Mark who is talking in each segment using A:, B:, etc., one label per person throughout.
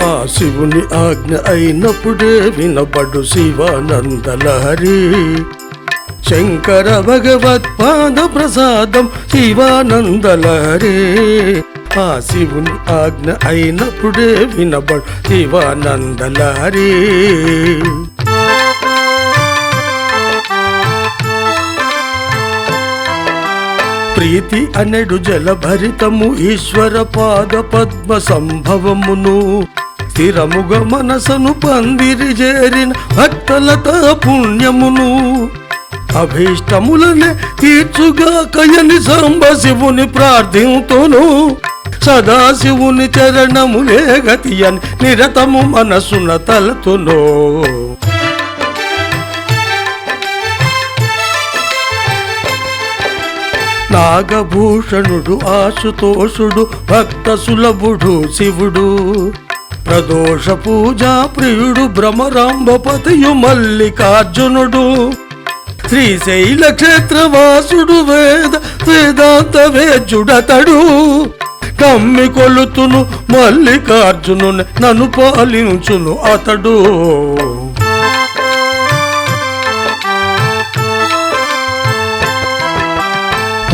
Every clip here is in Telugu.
A: ఆ శివుని ఆజ్ఞ అయినప్పుడే వినపడు శివానందలహరి. శంకర భగవత్పాద ప్రసాదం శివానందలహరి. ఆ శివుని ఆజ్ఞ అయినప్పుడే వినపడు శివానందలహరి. ప్రీతి అనెడు జలభరితము ఈశ్వర పాద పద్మ సంభవమును. స్థిరముగ మనసను పందిరి చేరిన భక్తలత పుణ్యమును. అభీష్టములనే తీర్చుగా కయని సాంబ శివుని ప్రార్థింతును. సదాశివుని చరణములే గతి అని నిరతము మనసున తలతును. నాగభూషణుడు ఆశుతోషుడు భక్త సులభుడు శివుడు. ప్రదోష పూజా ప్రియుడు భ్రమరాంబపతియు మల్లికార్జునుడు. శ్రీశైల క్షేత్రవాసుడు వేదాంత వేద్యుడతడు. కమ్మి కొలుతును మల్లికార్జును నన్ను పాలించును అతడు.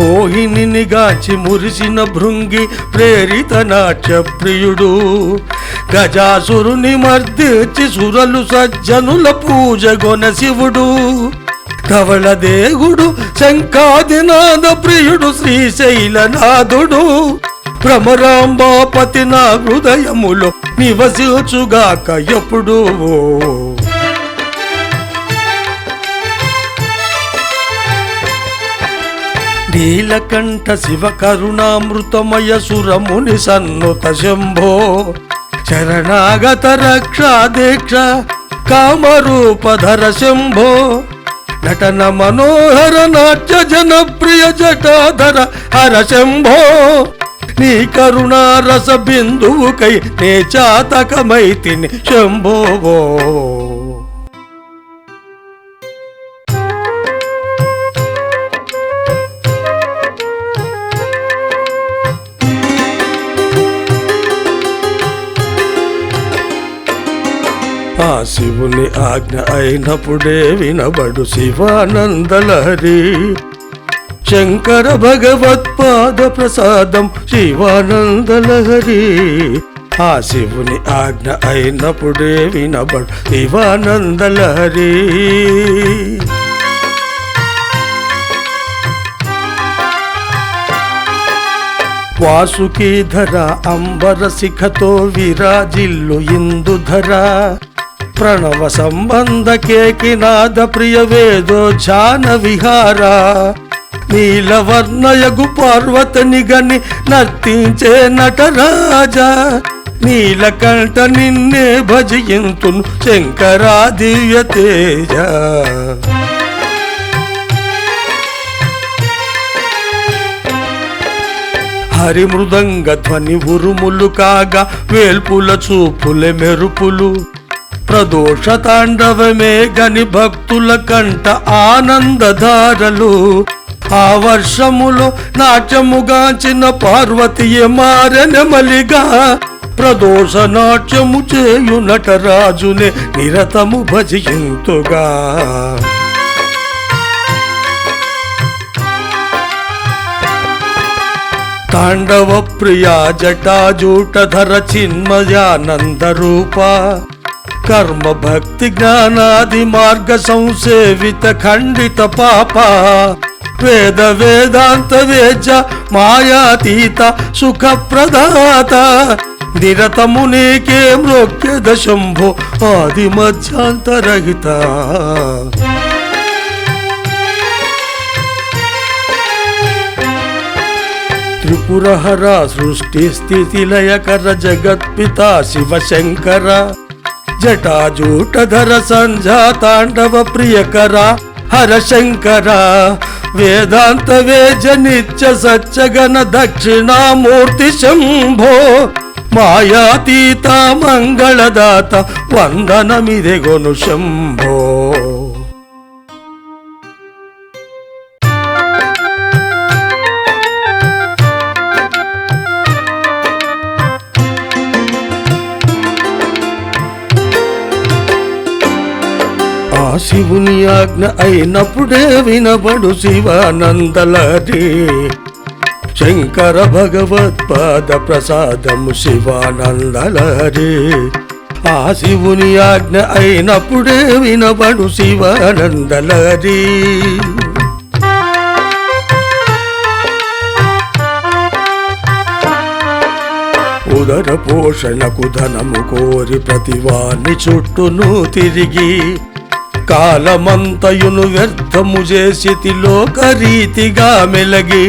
A: మోహిని గాచి మురిసిన భృంగి ప్రేరిత నాట్య ప్రియుడు. గజాసురుని మర్దించి సురలు సజ్జనుల పూజగొన శివుడు. ధవళ దేవుడు శంఖాదినాద ప్రియుడు శ్రీశైలనాథుడు. భ్రమరాంబాపతి నా హృదయములో నివసించుగాక ఎప్పుడు. నీలకంఠ శివ కరుణామృతమయ సురముని సన్నుత శంభో. శరణాగత రక్షా దీక్ష కామరూపధర శంభో. నటన మనోహర నాట్య జనప్రియ జటాధర హర శంభో. నీ కరుణా రస బిందువుకై నే చాతకమైతిని శంభో. ఆ శివుని ఆజ్ఞ అయినప్పుడే వినబడు శివానందలహరి. శంకర భగవత్పాద ప్రసాదం శివానందలహరి. ఆ శివుని ఆజ్ఞ అయినప్పుడే వినబడు శివానందలహరి. వాసుకీధర అంబర శిఖతో విరాజిల్లు ఇందుధర. ప్రణవ సంబంధ కేకినాద ప్రియ వేదో ధ్యాన విహార. నీలవర్ణయగు పార్వతని గని నర్తించే నటరాజా. నీలకంఠ నిన్నే భజయింతును శంకరా దివ్య తేజ. హరి మృదంగ ధ్వని ఉరుములు కాగా వేల్పుల చూపులే మెరుపులు. ప్రదోష తాండవమే గని భక్తుల కంట ఆనందధారలు. ఆ వర్షములో నాట్యముగాంచిన పార్వతీయ మారెనమలిగా. ప్రదోష నాట్యము చేయు నటరాజునే నిరతము భజయింతుగా. తాండవ ప్రియా జటాజూటధర చిన్మయానంద రూప. కర్మ భక్తి జ్ఞానాది మార్గ సంసేవిత ఖండిత పాప. వేద వేదాంత వేద్య మాయాతీత సుఖ ప్రదాత. నిరతము నీకే మ్రోక్యద శంభో ఆది మధ్యాంతరహిత. త్రిపురహర సృష్టి స్థితి లయకర జగత్పిత శివశంకర. జటాజూటధర సంధ్యాతాండవ ప్రియకర హర శంకర. వేదాంత వేజ నిత్య సత్యగణ దక్షిణామూర్తి శంభో. మాయాతీత మంగళదాత వందనమిదెగొను శంభో. శివుని ఆజ్ఞ అయినప్పుడే వినబడు శివానందలహరి శంకర భగవత్పాద ప్రసాదము శివానందలహరి ఆ శివుని ఆజ్ఞ అయినప్పుడే వినబడు శివానందలహరి ఉదర పోషణకు ధనము కోరి ప్రతివాని చుట్టూను తిరిగి కాలమంతయును వ్యర్థము చేసి లోకరీతిగా మెలగి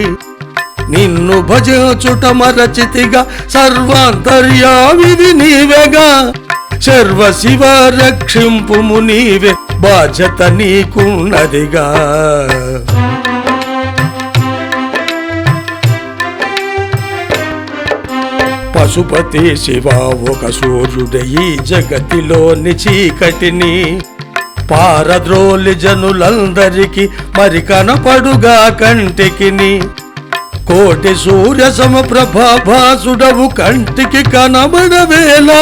A: నిన్ను భజించుట మరచితిగా సర్వాంతర్యామివి నీవెగా సర్వ శివ రక్షింపుము నీవే బాధ్యత నీకున్నదిగా పశుపతి శివ ఒక సూర్యుడే ఈ జగతిలోని చీకటిని పారద్రోలి జనులందరికి మరి కనపడుగా కంటికిని కోటి సూర్య సమప్రభాసుడవు కంటికి కనబడవేలా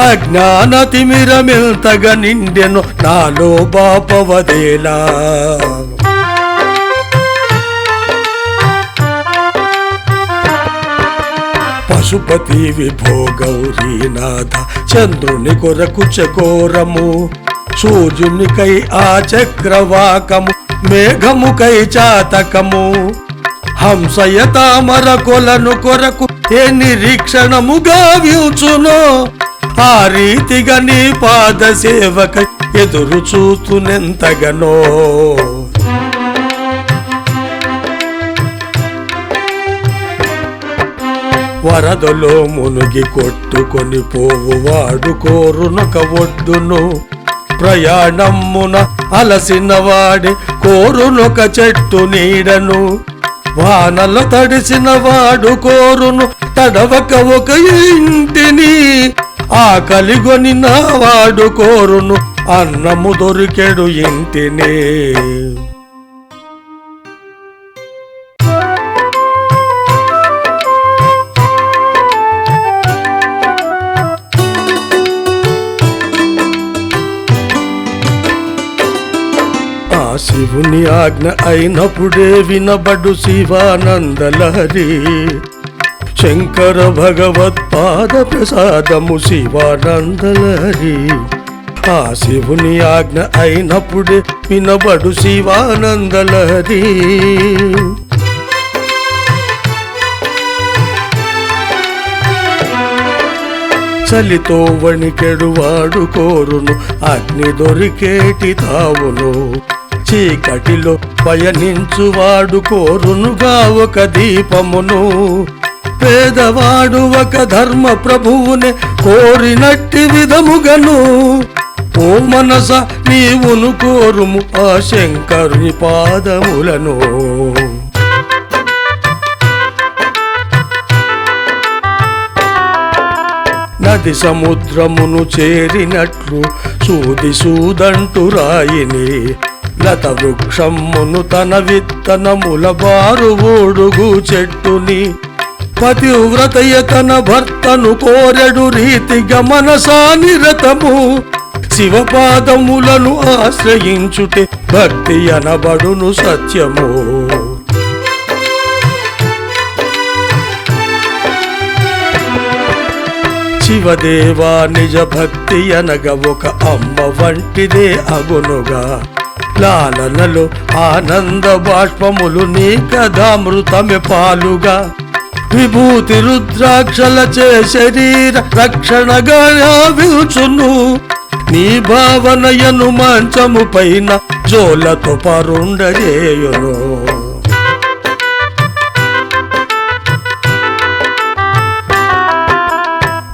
A: అజ్ఞాన తిమిరమెంతగా నిండెను నాలో బాపవదేలా పశుపతి విభో గౌరీనాథ చంద్రుని కొరకు చకోరము సూర్యునికై ఆ చక్రవాకము మేఘముకై చాతకము హంసయ తామర కొలను కొరకు ఏ నిరీక్షణముగా వ్యూచునో ఆ రీతిగా నీ పాద సేవక ఎదురు చూస్తునెంతగనో వరదలో మునిగి కొట్టుకొని పోవువాడు కోరునొక ఒడ్డును ప్రయాణమున అలసిన వాడి కోరునొక చెట్టు నీడను వానల తడిసిన వాడు కోరును తడవక ఒక ఇంటిని ఆకలిగొని నా వాడు కోరును అన్నము దొరికెడు ఇంటిని శివుని ఆజ్ఞ అయినప్పుడే వినబడు శివానందలహరి శంకర భగవత్పాద ప్రసాదము శివానందలహరి ఆ శివుని ఆజ్ఞ అయినప్పుడే వినబడు శివానందలహరి చలితో వణికెడు వాడు కోరును అగ్ని దొరికేటి తావును చీకటిలో పయనించువాడు కోరునుగా ఒక దీపమును పేదవాడు ఒక ధర్మ ప్రభువునే కోరినట్టి విధముగను ఓ మనస నీవును కోరుము ఆ శంకరుని పాదములను నది సముద్రమును చేరినట్లు సూది సూదంటు రాయిని లత వృక్షమును తన విత్తనముల బారు ఊడుగు చెట్టుని పతివ్రతయ తన భర్తను కోరెడు రీతిగా మనసా నిరతము శివపాదములను ఆశ్రయించుటే భక్తి అనబడును సత్యము శివదేవా నిజ భక్తి అనగ ఒక అమ్మ వంటిదే అగునుగా లాలనలో ఆనంద బాష్పములు నీ కథామృతమే పాలుగా విభూతి రుద్రాక్షలచే శరీర రక్షణగా విల్చును నీ భావనయను మంచము పైన జోలతో పరుండజేయును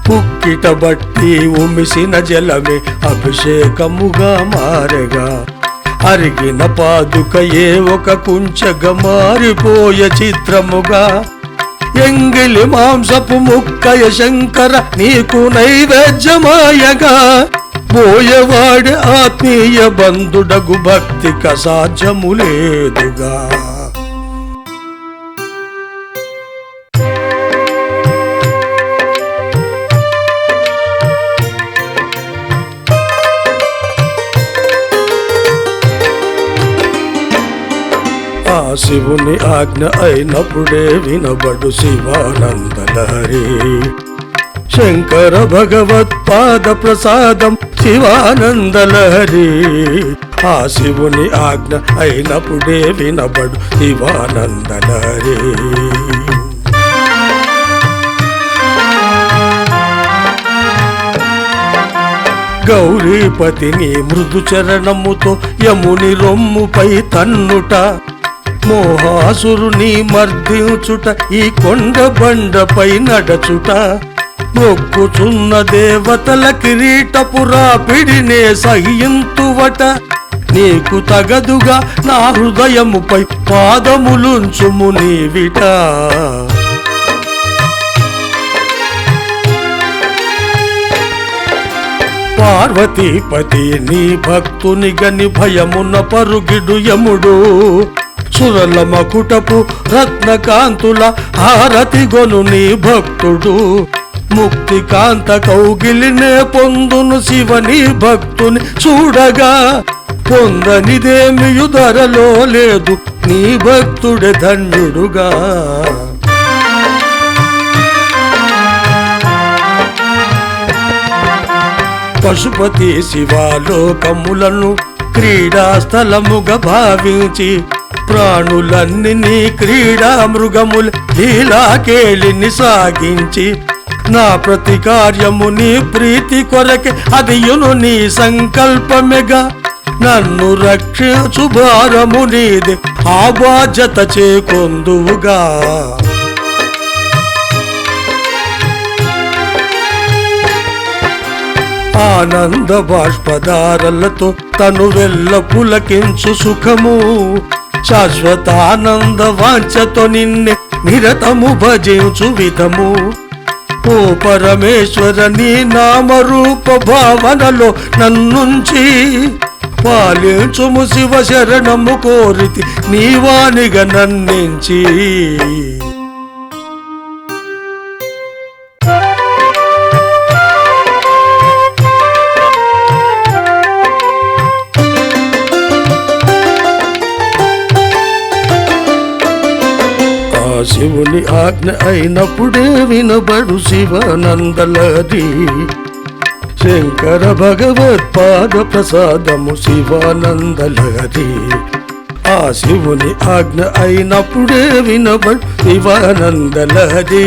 A: పుక్కిట బట్టి ఉమిసిన జలమే అభిషేకముగా మారెగా అరిగిన పాదుకయే ఒక కుంచగా మారిపోయే చిత్రముగా ఎంగిలి మాంసపు ముక్కయ శంకర నీకు నైవేద్యమాయగా పోయేవాడి ఆత్మీయ బంధుడగు భక్తిక సాధ్యము లేదుగా శివుని ఆజ్ఞ అయినప్పుడే వినబడు శివానందలహరి. శంకర భగవత్పాద ప్రసాదం శివానందలహరి. ఆ శివుని ఆజ్ఞ అయినప్పుడే వినబడు శివానందలహరి. గౌరీపతిని మృదు చరణముతో యముని రొమ్ముపై తన్నుట, మోహాసురుని మర్దించుట, ఈ కొండ బండపై నడచుట, మొక్కుచున్న దేవతల కిరీటపురా పిడినే సహింతువట, నీకు తగదుగా నా హృదయముపై పాదములుంచుము నీవిట. పార్వతీపతి నీ భక్తుని గని భయమున పరుగిడు యముడు, సురల మకుటపు రత్నకాంతుల హారతి గొను నీ భక్తుడు, ముక్తి కాంత కౌగిలినే పొందును శివని భక్తుని చూడగా, పొందనిదేమియు ధరలో లేదు నీ భక్తుడే ధన్యుడుగా. పశుపతి శివాలోకములను క్రీడాస్థలముగా భావించి, ప్రాణులన్నీ నీ క్రీడా మృగములు లీలాకేళిని సాగించి, నా ప్రతి కార్యము నీ ప్రీతి కొరకే అదియును నీ సంకల్పమెగా, నన్ను రక్షించు భారము నీదే ఆ బాధ్యత చేకొందువుగా. ఆనంద బాష్పదారలతో తను వెల్ల పులకించు సుఖము, శాశ్వతానంద వాంఛతో నిన్నే నిరతము భజించు విధము, ఓ పరమేశ్వర నీ నామరూప భావనలో నన్నుంచి, పాలించుము శివ శరణము కోరితి నీవానిగా నన్నించి. శివుని ఆజ్ఞ అయినప్పుడే వినబడు శివానందలహరి. శంకర భగవత్పాద ప్రసాదము శివానందలహరి. ఆ శివుని ఆజ్ఞ అయినప్పుడే వినబడు శివానందలహరి.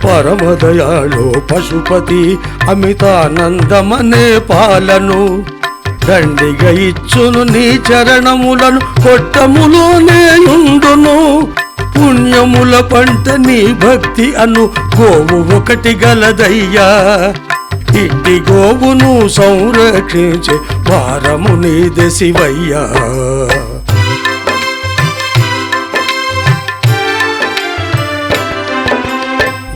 A: పరమదయాళో పశుపతి అమితానందమనే పాలను, దండిగా ఇచ్చును నీ చరణములను కొట్టములోనే ఉండును, పుణ్యముల పంట నీ భక్తి అను గోవు ఒకటి గలదయ్యా, ఇట్టి గోవును సంరక్షించే భారము నీదే శివయ్యా.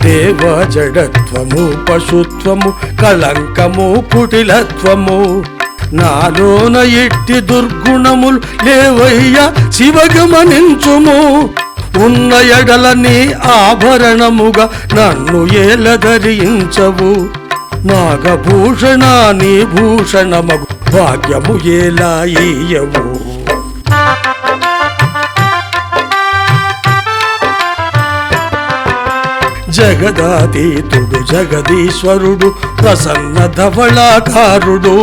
A: దేవ జడత్వము పశుత్వము కళంకము కుటిలత్వము, నాలోన ఇట్టి దుర్గుణములు లేవయ్యా శివగమనించుము, ఉన్న ఎడలని ఆభరణముగా నన్ను ఏలధరించవు, నాగభూషణ నీ భూషణమగు భాగ్యము ఎలా ఇయ్యవు. జగదాతీతుడు జగదీశ్వరుడు ప్రసన్న ధవళాకారుడు,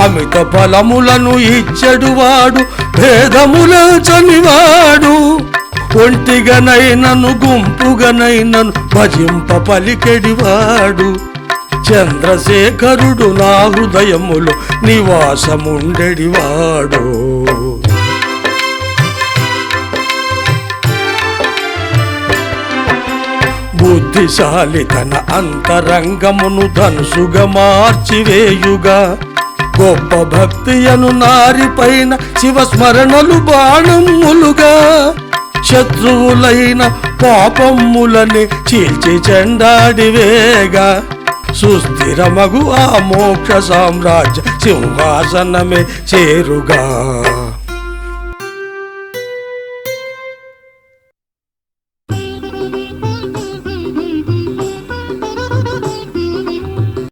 A: అమిత బలములను ఇచ్చడువాడు భేదముల చనివాడు, ఒంటిగనైనను గుంపుగనైనను భజింప పలికెడివాడు, చంద్రశేఖరుడు నా హృదయములో నివాసముండెడివాడు. బుద్ధిశాలి తన అంతరంగమును ధనుసుగా మార్చివేయుగా, గొప్ప భక్తియను నారిపైన శివస్మరణలు బాణములుగా, శత్రువులైన పాపములని చీల్చి చెండాడివేగా, సుస్థిరమగు ఆ మోక్ష సామ్రాజ్య సింహాసనమే చేరుగా.